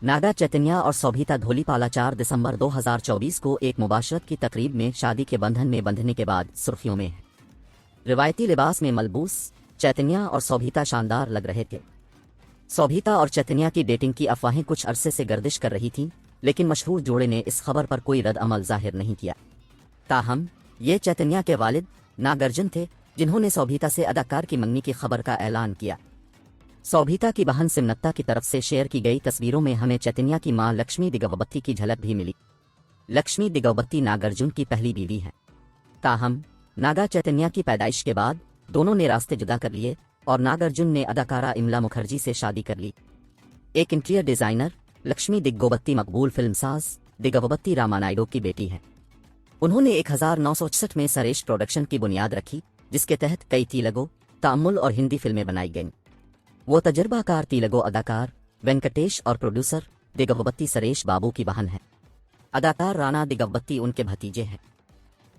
नागा चैतन्या और सौभिता धोलीपाला 4 दिसंबर 2024 को एक मुबाशरत की तकरीब में शादी के बंधन में बंधने के बाद सुर्खियों में है। रिवायती लिबास में मलबूस चैतन्या और सौभिता शानदार लग रहे थे। सौभिता और चैतन्या की डेटिंग की अफवाहें कुछ अरसे से गर्दिश कर रही थीं, लेकिन मशहूर जोड़े ने इस खबर पर कोई रद्द अमल जाहिर नहीं किया। ताहम ये चैतन्या के वालिद नागार्जुन थे, जिन्होंने सौभिता से अदाकार की मंगनी की खबर का ऐलान किया। सौभिता की बहन सिमनत्ता की तरफ से शेयर की गई तस्वीरों में हमें चैतन्या की मां लक्ष्मी दिगवबत्ती की झलक भी मिली। लक्ष्मी दिगवबत्ती नागार्जुन की पहली बीवी हैं। ताहम नागा चैतन्या की पैदाइश के बाद दोनों ने रास्ते जुदा कर लिए और नागार्जुन ने अदाकारा इमला मुखर्जी से शादी कर ली। एक इंटीरियर डिजाइनर लक्ष्मी दिग्गोबत्ती मकबूल फिल्मसाज दिगवबत्ती रामानायडू की बेटी हैं। उन्होंने 1966 में सरेश प्रोडक्शन की बुनियाद रखी, जिसके तहत कई तेलुगु, तमिल और हिंदी फिल्में बनाई गईं। वो तजर्बाकार तेलुगु अदाकार वेंकटेश और प्रोड्यूसर दिगवबत्ती सरेश बाबू की बहन है। अदाकार राणा दिगवबत्ती उनके भतीजे हैं।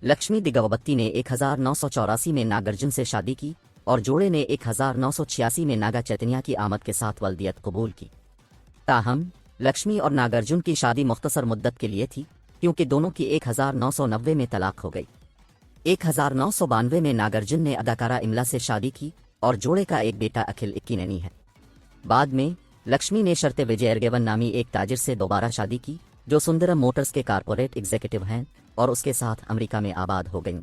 लक्ष्मी दिगवबत्ती ने 1984 में नागार्जुन से शादी की और जोड़े ने 1986 में नागा चैतन्या की आमद के साथ वल्दियत कबूल की। ताहम लक्ष्मी और नागार्जुन की शादी मुख्तसर मुद्दत के लिए थी, क्योंकि दोनों की 1990 में तलाक हो गई। 1992 में नागार्जुन ने अदाकारा इमला से शादी की और जोड़े का एक बेटा अखिल इक्कीनेनी है। बाद में लक्ष्मी ने शर्ते विजयर्गेवन नामी एक ताजिर से दोबारा शादी की, जो सुंदरम मोटर्स के कारपोरेट एग्जीक्यूटिव हैं, और उसके साथ अमेरिका में आबाद हो गईं।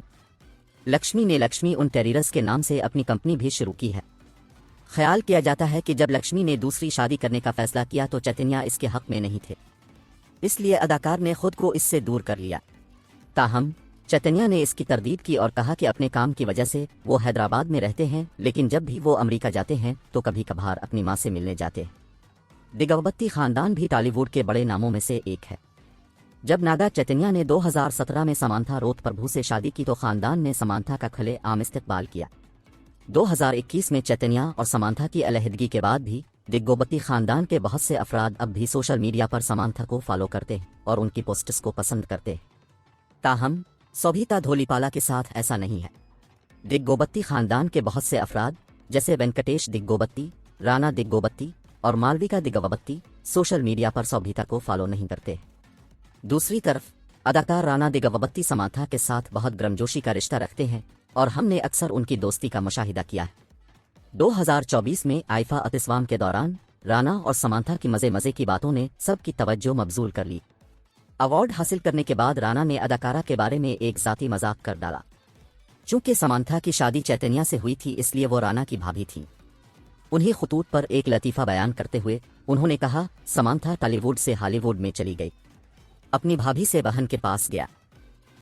लक्ष्मी ने लक्ष्मी उन टेरियर्स के नाम से अपनी कंपनी भी शुरू की है। ख्याल किया जाता है कि जब लक्ष्मी ने दूसरी शादी करने का फैसला किया तो चैतन्या इसके हक में नहीं थे, इसलिए अदाकार ने खुद को इससे दूर कर लिया। ताहम चैतन्या ने इसकी तरदीद की और कहा कि अपने काम की वजह से वो हैदराबाद में रहते हैं, लेकिन जब भी वो अमेरिका जाते हैं तो कभी कभार अपनी मां से मिलने जाते हैं। दिगवबत्ती खानदान भी टॉलीवुड के बड़े नामों में से एक है। जब नागा चैतन्या ने 2017 में समांथा रोथ प्रभु से शादी की तो खानदान ने समांथा का खुलेआम इस्तकबाल किया। 2021 में चैतन्या और समांथा की अलहदगी के बाद भी दिग्गोबत्ती खानदान के बहुत से अफराद अब भी सोशल मीडिया पर समांथा को फॉलो करते हैं और उनकी पोस्ट्स को पसंद करते हैं। ताहम सौभिता धोलीपाला के साथ ऐसा नहीं है। दिग्गोबत्ती खानदान के बहुत से अफराद जैसे वेंकटेश दिग्गोबत्ती, राणा दिग्गोबत्ती और मालविका दिगवबत्ती सोशल मीडिया पर सौभिता को फॉलो नहीं करते। दूसरी तरफ अदाकार राणा दिगवबत्ती समांथा के साथ बहुत गर्मजोशी का रिश्ता रखते हैं और हमने अक्सर उनकी दोस्ती का मुशाहिदा किया है। 2024 में आइफा अतिस्वाम के दौरान राणा और समांथा की मजे मजे की बातों ने सबकी तवज्जो मबजूल कर ली। अवार्ड हासिल करने के बाद राणा ने अदाकारा के बारे में एक जाती मजाक कर डाला। चूंकि समांथा की शादी चैतन्या से हुई थी, इसलिए वो राणा की भाभी थी। उन्हीं खुतूत पर एक लतीफ़ा बयान करते हुए उन्होंने कहा, समांथा टॉलीवुड से हॉलीवुड में चली गई, अपनी भाभी से बहन के पास गया।